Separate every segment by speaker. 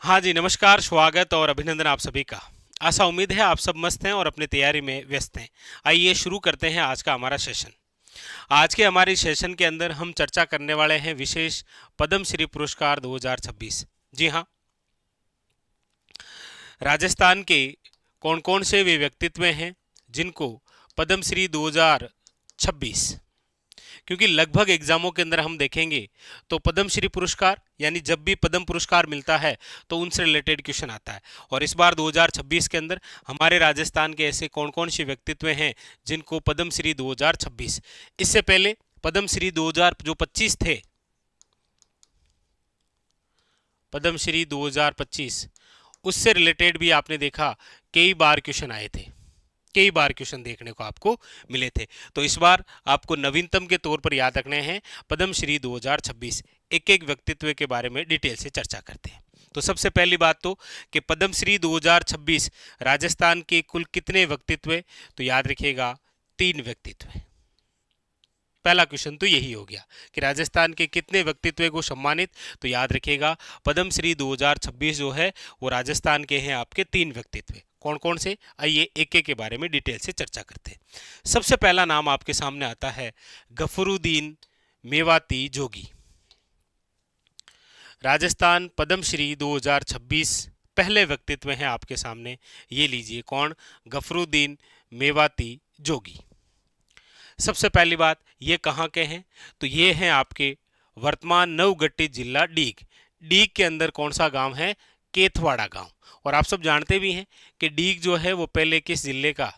Speaker 1: हाँ जी, नमस्कार, स्वागत और अभिनंदन आप सभी का। आशा उम्मीद है आप सब मस्त हैं और अपनी तैयारी में व्यस्त हैं। आइए शुरू करते हैं आज का हमारा सेशन। आज के हमारे सेशन के अंदर हम चर्चा करने वाले हैं विशेष पद्मश्री पुरस्कार 2026। जी हाँ, राजस्थान के कौन कौन से वे व्यक्तित्व हैं जिनको पद्मश्री 2026, क्योंकि लगभग एग्जामों के अंदर हम देखेंगे तो पद्मश्री पुरस्कार यानी जब भी पद्म पुरस्कार मिलता है तो उनसे रिलेटेड क्वेश्चन आता है। और इस बार 2026 के अंदर हमारे राजस्थान के ऐसे कौन कौन से व्यक्तित्व हैं जिनको पद्मश्री 2026, इससे पहले पद्मश्री 2025 थे, पद्मश्री 2025 उससे रिलेटेड भी आपने देखा कई बार क्वेश्चन आए थे, कई बार क्वेश्चन देखने को आपको मिले थे। तो इस बार आपको नवीनतम के तौर पर याद रखने हैं पद्मश्री 2026। एक एक व्यक्तित्व के बारे में डिटेल से चर्चा करते हैं। तो सबसे पहली बात तो कि पद्मश्री 2026 राजस्थान के कुल कितने व्यक्तित्व, तो याद रखिएगा 3 व्यक्तित्व। पहला क्वेश्चन तो यही हो गया कि राजस्थान के कितने व्यक्तित्व को सम्मानित, तो याद रखिएगा पद्मश्री 2026 जो है वो राजस्थान के हैं आपके 3 व्यक्तित्व। कौन कौन से, आइए एक एक के बारे में डिटेल से चर्चा करते हैं। सबसे पहला नाम आपके सामने आता है गफरुद्दीन मेवाती जोगी। राजस्थान पद्मश्री 2026 पहले व्यक्तित्व हैं आपके सामने, ये लीजिए कौन, गफरुद्दीन मेवाती जोगी। सबसे पहली बात, ये कहाँ के हैं, तो ये हैं आपके वर्तमान नवगट्टी जिला डीग। डीग के अंदर कौन सा गांव है, केथवाड़ा गांव। और आप सब जानते भी हैं कि डीग जो है वो पहले किस जिले का,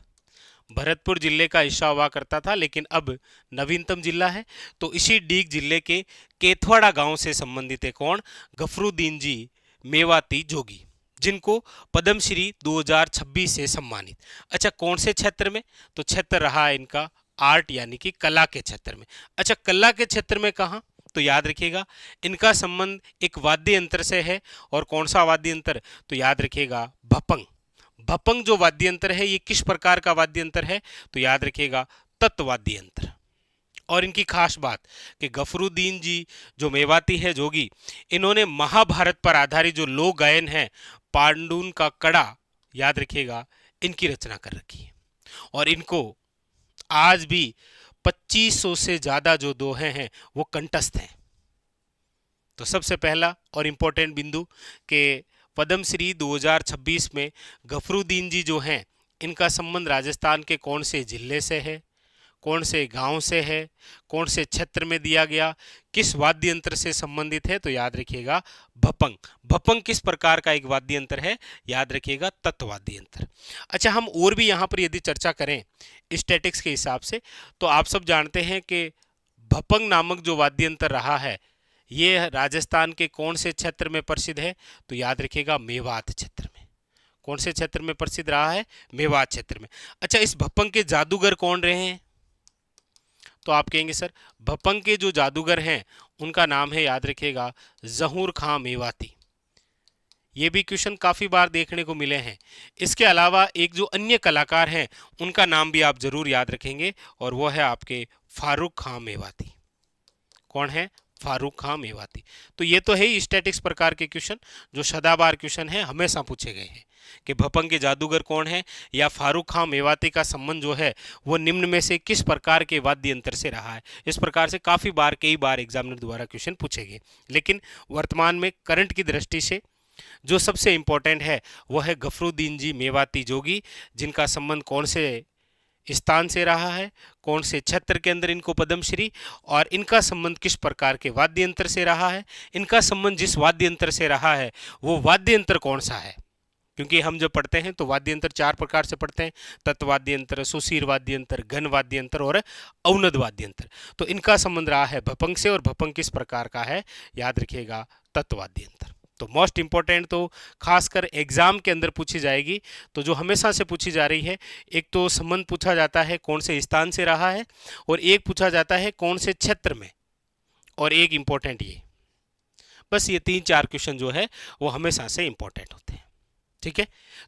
Speaker 1: भरतपुर जिले का हिस्सा हुआ करता था, लेकिन अब नवीनतम जिला है। तो इसी डीग जिले के केथवाड़ा गांव से संबंधित है कौन, गफरुद्दीन जी मेवाती जोगी, जिनको पद्मश्री 2026 से सम्मानित। अच्छा, कौन से क्षेत्र में, तो क्षेत्र रहा है इनका आर्ट यानी कि कला के क्षेत्र में। अच्छा, कला के क्षेत्र में कहाँ, तो याद रखिएगा इनका संबंध एक वाद्य यंत्र से है। और कौन सा वाद्य यंत्र, तो याद रखिएगा भपंग। भपंग जो वाद्य यंत्र है ये किस प्रकार का वाद्य यंत्र है, तो याद रखिएगा तत्वाद्य यंत्र। और इनकी खास बात कि गफरुद्दीन जी जो मेवाती है जोगी, इन्होंने महाभारत पर आधारित जो लोक गायन है पांडुन का कड़ा, याद रखिएगा इनकी रचना कर रखी है। और इनको आज भी 2500 से ज्यादा जो दोहे हैं वो कंठस्थ हैं। तो सबसे पहला और इंपॉर्टेंट बिंदु कि पद्मश्री 2026 में गफरुद्दीन जी जो हैं इनका संबंध राजस्थान के कौन से जिले से है, कौन से गांव से है, कौन से क्षेत्र में दिया गया, किस वाद्य यंत्र से संबंधित है, तो याद रखिएगा भपंग। भपंग किस प्रकार का एक वाद्य यंत्र है, याद रखिएगा तत्वाद्य यंत्र। अच्छा, हम और भी यहाँ पर यदि चर्चा करें स्टैटिक्स के हिसाब से, तो आप सब जानते हैं कि भपंग नामक जो वाद्य यंत्र रहा है ये राजस्थान के कौन से क्षेत्र में प्रसिद्ध है, तो याद रखिएगा मेवात क्षेत्र में। कौन से क्षेत्र में प्रसिद्ध रहा है, मेवात क्षेत्र में। अच्छा, इस भपंग के जादूगर कौन रहे हैं, तो आप कहेंगे सर भपंग के जो जादूगर हैं उनका नाम है, याद रखिएगा जहूर खां मेवाती। ये भी क्वेश्चन काफी बार देखने को मिले हैं। इसके अलावा एक जो अन्य कलाकार हैं उनका नाम भी आप जरूर याद रखेंगे और वो है आपके फारूक खां मेवाती। कौन है, फारूक खां मेवाती। तो ये तो है ही स्टैटिक्स प्रकार के क्वेश्चन जो सदाबहार क्वेश्चन है, हमेशा पूछे गए हैं कि भपंग के जादूगर कौन है या फारूक खां मेवाती का संबंध जो है वो निम्न में से किस प्रकार के वाद्य यंत्र से रहा है। इस प्रकार से काफी बार, कई बार एग्जामिनर द्वारा क्वेश्चन पूछे गए। लेकिन वर्तमान में करंट की दृष्टि से जो सबसे इंपॉर्टेंट है वह है गफरुद्दीन जी मेवाती जोगी, जिनका संबंध कौन से स्थान से रहा है, कौन से क्षेत्र के अंदर इनको पद्मश्री, और इनका संबंध किस प्रकार के वाद्य यंत्र से रहा है। इनका संबंध जिस वाद्य यंत्र से रहा है वो वाद्य यंत्र कौन सा है, क्योंकि हम जब पढ़ते हैं तो वाद्य यंत्र 4 प्रकार से पढ़ते हैं, तत्वाद्य यंत्र, सुशीर वाद्य यंत्र, घन वाद्य यंत्र और औनद वाद्य यंत्र। तो इनका संबंध रहा है भपंग से, और भपंग किस प्रकार का है, याद रखिएगा तत्वाद्य यंत्र। तो मोस्ट इंपॉर्टेंट तो खासकर एग्जाम के अंदर पूछी जाएगी, तो जो हमेशा से पूछी जा रही है, एक तो संबंध पूछा जाता है कौन से स्थान से रहा है, और एक पूछा जाता है कौन से क्षेत्र में, और एक इंपॉर्टेंट ये, बस ये 3-4 क्वेश्चन जो है वो हमेशा से इंपॉर्टेंट होते हैं। ठीक है,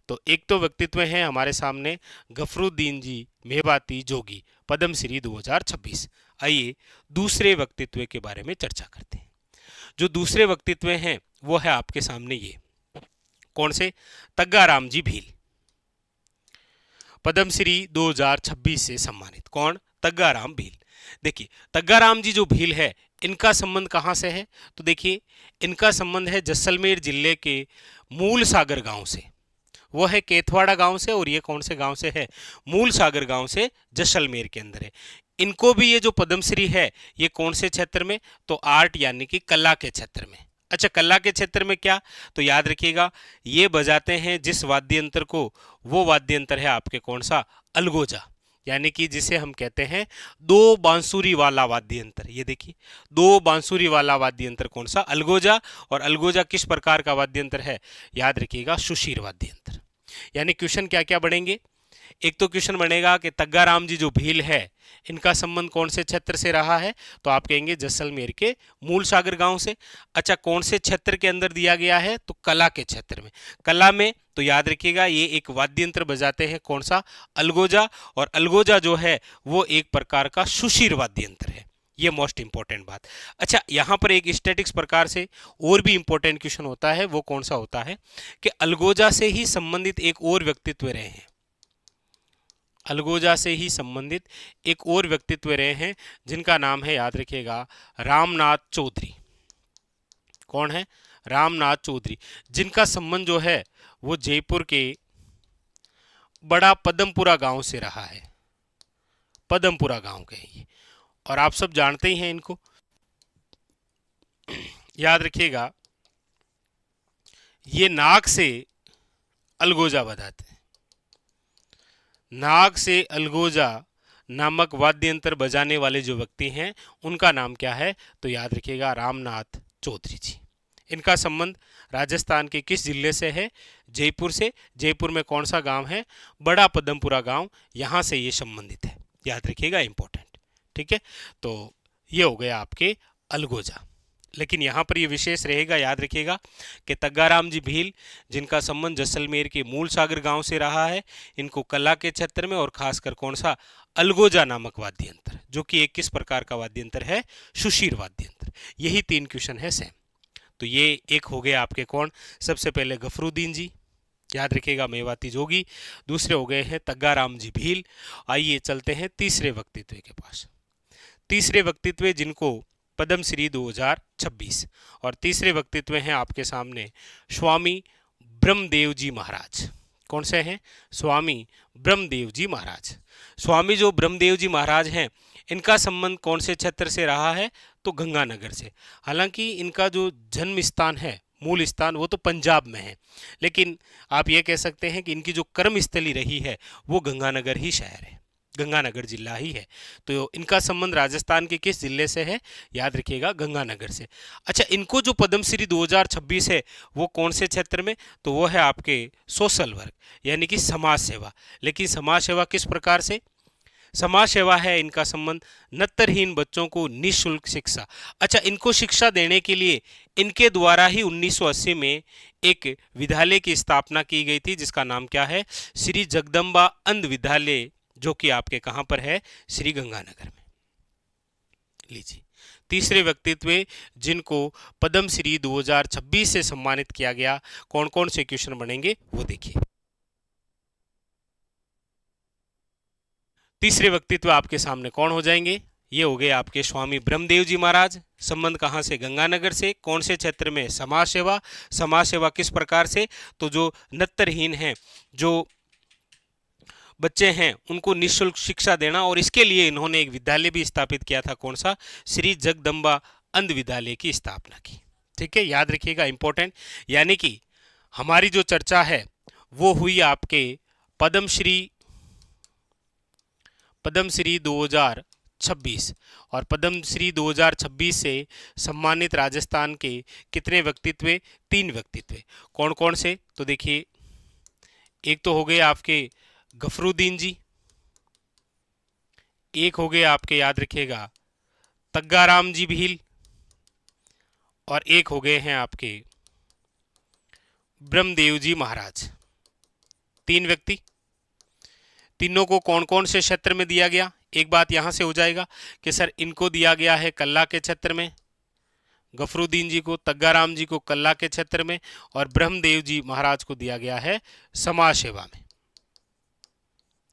Speaker 1: तो एक तो व्यक्तित्व हैं हमारे सामने गफरुद्दीन जी मेवाती जोगी, पद्मश्री 2026। आइए दूसरे व्यक्तित्व के बारे में चर्चा करते हैं। जो दूसरे व्यक्तित्व हैं वो है आपके सामने ये कौन से? तग्गाराम जी भील, पद्मश्री 2026 से सम्मानित। कौन? तग्गाराम भील। देखिए तग्गाराम जी जो भील है, इनका संबंध कहां से है? तो देखिए इनका संबंध है जैसलमेर जिले के मूल सागर गांव से। वो है केथवाड़ा गांव से, और ये कौन से गांव से है? मूल सागर गांव से, जैसलमेर के अंदर है। इनको भी ये जो पद्मश्री है, ये कौन से क्षेत्र में? तो आर्ट यानी कि कला के क्षेत्र में। अच्छा, कला के क्षेत्र में क्या? तो याद रखिएगा, ये बजाते हैं जिस वाद्य यंत्र को, वो वाद्य यंत्र है आपके कौन सा? अलगोजा, यानी कि जिसे हम कहते हैं दो बांसुरी वाला वाद्य यंत्र। ये देखिए, दो बांसुरी वाला वाद्य यंत्र कौन सा? अलगोजा। और अलगोजा किस प्रकार का वाद्य यंत्र है? याद रखिएगा, सुशीर वाद्य यंत्र। यानी क्वेश्चन क्या क्या बढ़ेंगे? एक तो क्वेश्चन बनेगा कि तग्गाराम जी जो भील है, इनका संबंध कौन से क्षेत्र से रहा है? तो आप कहेंगे जैसलमेर के मूल सागर गांव से। अच्छा, कौन से क्षेत्र के अंदर दिया गया है? तो कला के क्षेत्र में। कला में तो याद रखिएगा, ये एक वाद्य यंत्र बजाते हैं कौन सा? अलगोजा। और अलगोजा जो है वो एक प्रकार का सुशीर वाद्य यंत्र है। ये मोस्ट इंपॉर्टेंट बात। अच्छा, यहां पर एक स्टैटिक्स प्रकार से और भी इंपॉर्टेंट क्वेश्चन होता है, वो कौन सा होता है कि अलगोजा से ही संबंधित एक और व्यक्तित्व रहे हैं। अलगोजा से ही संबंधित एक और व्यक्तित्व रहे हैं, जिनका नाम है, याद रखिएगा, रामनाथ चौधरी। कौन है? रामनाथ चौधरी, जिनका संबंध जो है वो जयपुर के बड़ा पदमपुरा गांव से रहा है। पदमपुरा गांव के हैं ये, और आप सब जानते ही हैं इनको। याद रखिएगा, ये नाक से अलगोजा बजाते हैं। नाग से अलगोजा नामक वाद्य यंत्र बजाने वाले जो व्यक्ति हैं, उनका नाम क्या है? तो याद रखिएगा, रामनाथ चौधरी जी। इनका संबंध राजस्थान के किस जिले से है? जयपुर से। जयपुर में कौन सा गांव है? बड़ा पदमपुरा गांव, यहां से ये संबंधित है। याद रखिएगा, इंपॉर्टेंट। ठीक है, तो ये हो गया आपके अलगोजा। लेकिन यहाँ पर ये विशेष रहेगा, याद रखिएगा, कि तग्गाराम जी भील, जिनका संबंध जैसलमेर के मूल सागर गांव से रहा है, इनको कला के क्षेत्र में, और खासकर कौन सा? अलगोजा नामक वाद्य यंत्र, जो कि एक किस प्रकार का वाद्य यंत्र है? सुशीर वाद्य यंत्र। यही 3 क्वेश्चन है सेम। तो ये एक हो गए आपके कौन? सबसे पहले गफरुद्दीन जी, याद रखिएगा, मेवाती जोगी। दूसरे हो गए हैं तग्गाराम जी भील। आइए चलते हैं तीसरे व्यक्तित्व के पास। तीसरे व्यक्तित्व जिनको पद्मश्री 2026, और तीसरे व्यक्तित्व हैं आपके सामने स्वामी ब्रह्मदेव जी महाराज। कौन से हैं? स्वामी ब्रह्मदेव जी महाराज। स्वामी जो ब्रह्मदेव जी महाराज हैं, इनका संबंध कौन से क्षेत्र से रहा है? तो गंगानगर से। हालांकि इनका जो जन्म स्थान है, मूल स्थान, वो तो पंजाब में है, लेकिन आप ये कह सकते हैं कि इनकी जो कर्मस्थली रही है वो गंगानगर ही शहर है, गंगानगर जिला ही है। तो इनका संबंध राजस्थान के किस जिले से है? याद रखिएगा, गंगानगर से। अच्छा, इनको जो पद्मश्री 2026 है वो कौन से क्षेत्र में? तो वो है आपके सोशल वर्क, यानी कि समाज सेवा। लेकिन समाज सेवा किस प्रकार से? समाज सेवा है इनका संबंध नेत्रहीन बच्चों को निःशुल्क शिक्षा। अच्छा, इनको शिक्षा देने के लिए इनके द्वारा ही 1980 में एक विद्यालय की स्थापना की गई थी, जिसका नाम क्या है? श्री जगदम्बा अंध विद्यालय, जो कि आपके कहां पर है? श्री गंगानगर में। लीजिए, तीसरे व्यक्तित्व जिनको पद्मश्री 2026 से सम्मानित किया गया, कौन कौन से क्वेश्चन बनेंगे वो देखिए। तीसरे व्यक्तित्व आपके सामने कौन हो जाएंगे? ये हो गए आपके स्वामी ब्रह्मदेव जी महाराज। संबंध कहां से? गंगानगर से। कौन से क्षेत्र में? समाज सेवा। समाज सेवा किस प्रकार से? तो जो नेत्रहीन हैं, जो बच्चे हैं, उनको निःशुल्क शिक्षा देना, और इसके लिए इन्होंने एक विद्यालय भी स्थापित किया था। कौन सा? श्री जगदम्बा अंध विद्यालय की स्थापना की। ठीक है, याद रखिएगा, इंपॉर्टेंट। यानी कि हमारी जो चर्चा है वो हुई आपके पद्मश्री 2026, और पद्मश्री 2026 से सम्मानित राजस्थान के कितने व्यक्तित्व? 3 व्यक्तित्व। कौन कौन से? तो देखिए, एक तो हो गए आपके गफरुद्दीन जी, एक हो गए आपके, याद रखिएगा, तग्गाराम जी भील, और एक हो गए हैं आपके ब्रह्मदेव जी महाराज। 3 व्यक्ति। तीनों को कौन कौन से क्षेत्र में दिया गया? एक बात यहां से हो जाएगा कि सर इनको दिया गया है कला के क्षेत्र में, गफरुद्दीन जी को, तग्गाराम जी को कल्ला के क्षेत्र में, और ब्रह्मदेव जी महाराज को दिया गया है समाज सेवा में।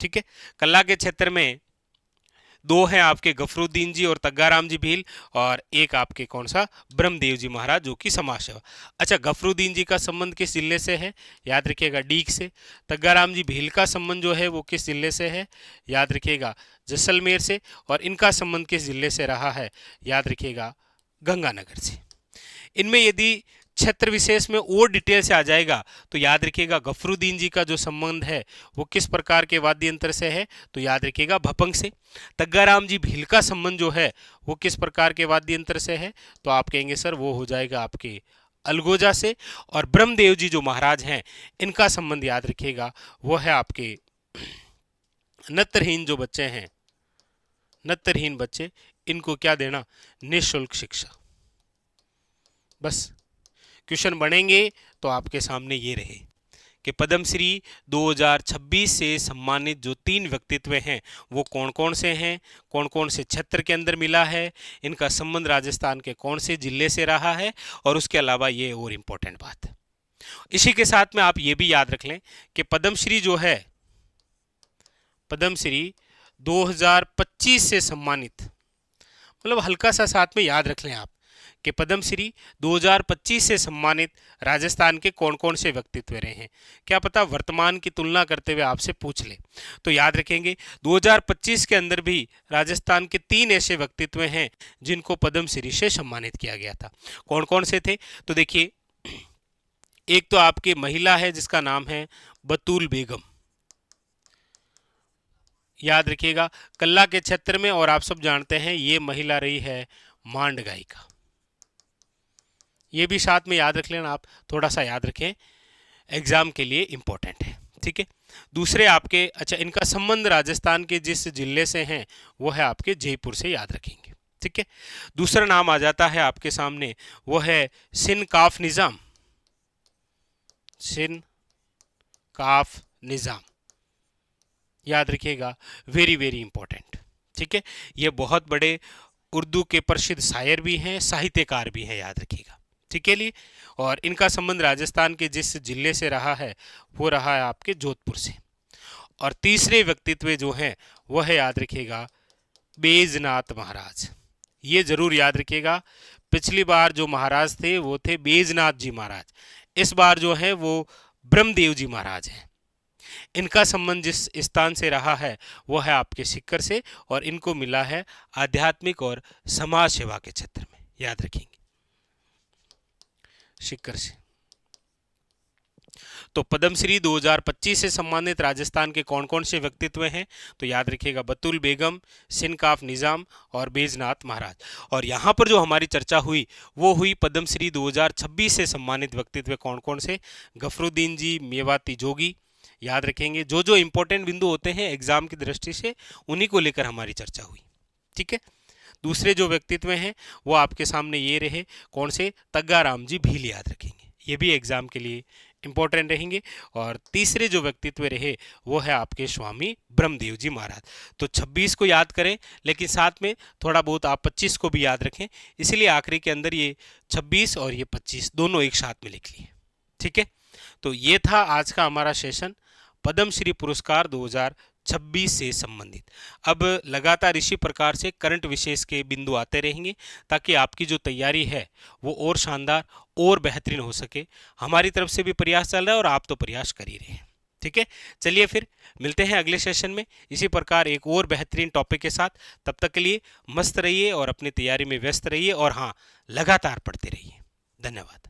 Speaker 1: ठीक है, कल्ला के क्षेत्र में दो हैं आपके गफरुद्दीन जी और तग्गाराम जी भील, और एक आपके कौन सा, ब्रह्मदेव जी महाराज जो कि समाज सेवा। अच्छा, गफरुद्दीन जी का संबंध किस जिले से है, याद रखिएगा डीग से। तग्गाराम जी भील का संबंध जो है वो किस जिले से है, याद रखिएगा जैसलमेर से। और इनका संबंध किस जिले से रहा है, याद रखिएगा गंगानगर से। इनमें यदि क्षेत्र विशेष में और डिटेल से आ जाएगा तो याद रखिएगा गफरुद्दीन जी का जो संबंध है वो किस प्रकार के वाद्य यंत्र से है, तो याद रखिएगा भपंग से। तग्गाराम जी भील का संबंध जो है वो किस प्रकार के वाद्य यंत्र से है, तो आप कहेंगे सर वो हो जाएगा आपके अलगोजा से। और ब्रह्मदेव जी जो महाराज हैं इनका संबंध याद रखिएगा वो है आपके नेत्रहीन जो बच्चे हैं, नेत्रहीन बच्चे, इनको क्या देना, निःशुल्क शिक्षा। बस क्वेश्चन बनेंगे तो आपके सामने ये रहे कि पद्मश्री 2026 से सम्मानित जो 3 व्यक्तित्व हैं वो कौन कौन से हैं, कौन कौन से क्षेत्र के अंदर मिला है, इनका संबंध राजस्थान के कौन से जिले से रहा है, और उसके अलावा ये और इम्पोर्टेंट बात है। इसी के साथ में आप ये भी याद रख लें कि पद्मश्री जो है, पद्मश्री 2025 से सम्मानित, मतलब हल्का सा साथ में याद रख लें आप कि पद्मश्री 2025 से सम्मानित राजस्थान के कौन कौन से व्यक्तित्व रहे हैं। क्या पता वर्तमान की तुलना करते हुए आपसे पूछ ले, तो याद रखेंगे 2025 के अंदर भी राजस्थान के 3 ऐसे व्यक्तित्व हैं जिनको पद्मश्री से सम्मानित किया गया था। कौन कौन से थे, तो देखिए एक तो आपकी महिला है जिसका नाम है बतूल बेगम, याद रखिएगा कल्ला के क्षेत्र में, और आप सब जानते हैं ये महिला रही है मांड गायिका। ये भी साथ में याद रख लेना आप, थोड़ा सा याद रखें, एग्जाम के लिए इंपॉर्टेंट है। ठीक है, दूसरे आपके, अच्छा इनका संबंध राजस्थान के जिस जिले से हैं वो है आपके जयपुर से, याद रखेंगे। ठीक है, दूसरा नाम आ जाता है आपके सामने वो है सिन काफ निजाम, सिन काफ निजाम, याद रखिएगा, वेरी वेरी इंपॉर्टेंट। ठीक है, ये बहुत बड़े उर्दू के प्रसिद्ध शायर भी हैं, साहित्यकार भी हैं, याद रखिएगा। ठीक है लिए, और इनका संबंध राजस्थान के जिस जिले से रहा है वो रहा है आपके जोधपुर से। और तीसरे व्यक्तित्व जो हैं वो है, याद रखिएगा, बैजनाथ महाराज। ये जरूर याद रखिएगा, पिछली बार जो महाराज थे वो थे बैजनाथ जी महाराज, इस बार जो है वो ब्रह्मदेव जी महाराज हैं। इनका संबंध जिस स्थान से रहा है वो है आपके सीकर से, और इनको मिला है आध्यात्मिक और समाज सेवा के क्षेत्र में, याद रखेंगे, सीकर से। तो पद्मश्री 2025 से सम्मानित राजस्थान के कौन कौन से व्यक्तित्व हैं, तो याद रखिएगा बतूल बेगम, सिनकाफ निजाम और बैजनाथ महाराज। और यहाँ पर जो हमारी चर्चा हुई वो हुई पद्मश्री 2026 से सम्मानित व्यक्तित्व कौन कौन से, गफरुद्दीन जी, मेवाती जोगी, याद रखेंगे। जो जो इंपॉर्टेंट बिंदु होते हैं एग्जाम की दृष्टि से उन्हीं को लेकर हमारी चर्चा हुई। ठीक है, दूसरे जो व्यक्तित्व हैं वो आपके सामने ये रहे, कौन से, तग्गाराम जी भील, याद रखेंगे, ये भी एग्जाम के लिए इंपॉर्टेंट रहेंगे। और तीसरे जो व्यक्तित्व रहे वो है आपके स्वामी ब्रह्मदेव जी महाराज। तो 26 को याद करें, लेकिन साथ में थोड़ा बहुत आप 25 को भी याद रखें, इसलिए आखिरी के अंदर ये 26 और ये 25 दोनों एक साथ में लिख लिए। ठीक है, तो ये था आज का हमारा सेशन पद्मश्री पुरस्कार 2026 से संबंधित। अब लगातार इसी प्रकार से करंट विशेष के बिंदु आते रहेंगे ताकि आपकी जो तैयारी है वो और शानदार और बेहतरीन हो सके। हमारी तरफ से भी प्रयास चल रहा है और आप तो प्रयास कर ही रहे हैं। ठीक है, चलिए फिर मिलते हैं अगले सेशन में इसी प्रकार एक और बेहतरीन टॉपिक के साथ। तब तक के लिए मस्त रहिए और अपनी तैयारी में व्यस्त रहिए, और हाँ, लगातार पढ़ते रहिए। धन्यवाद।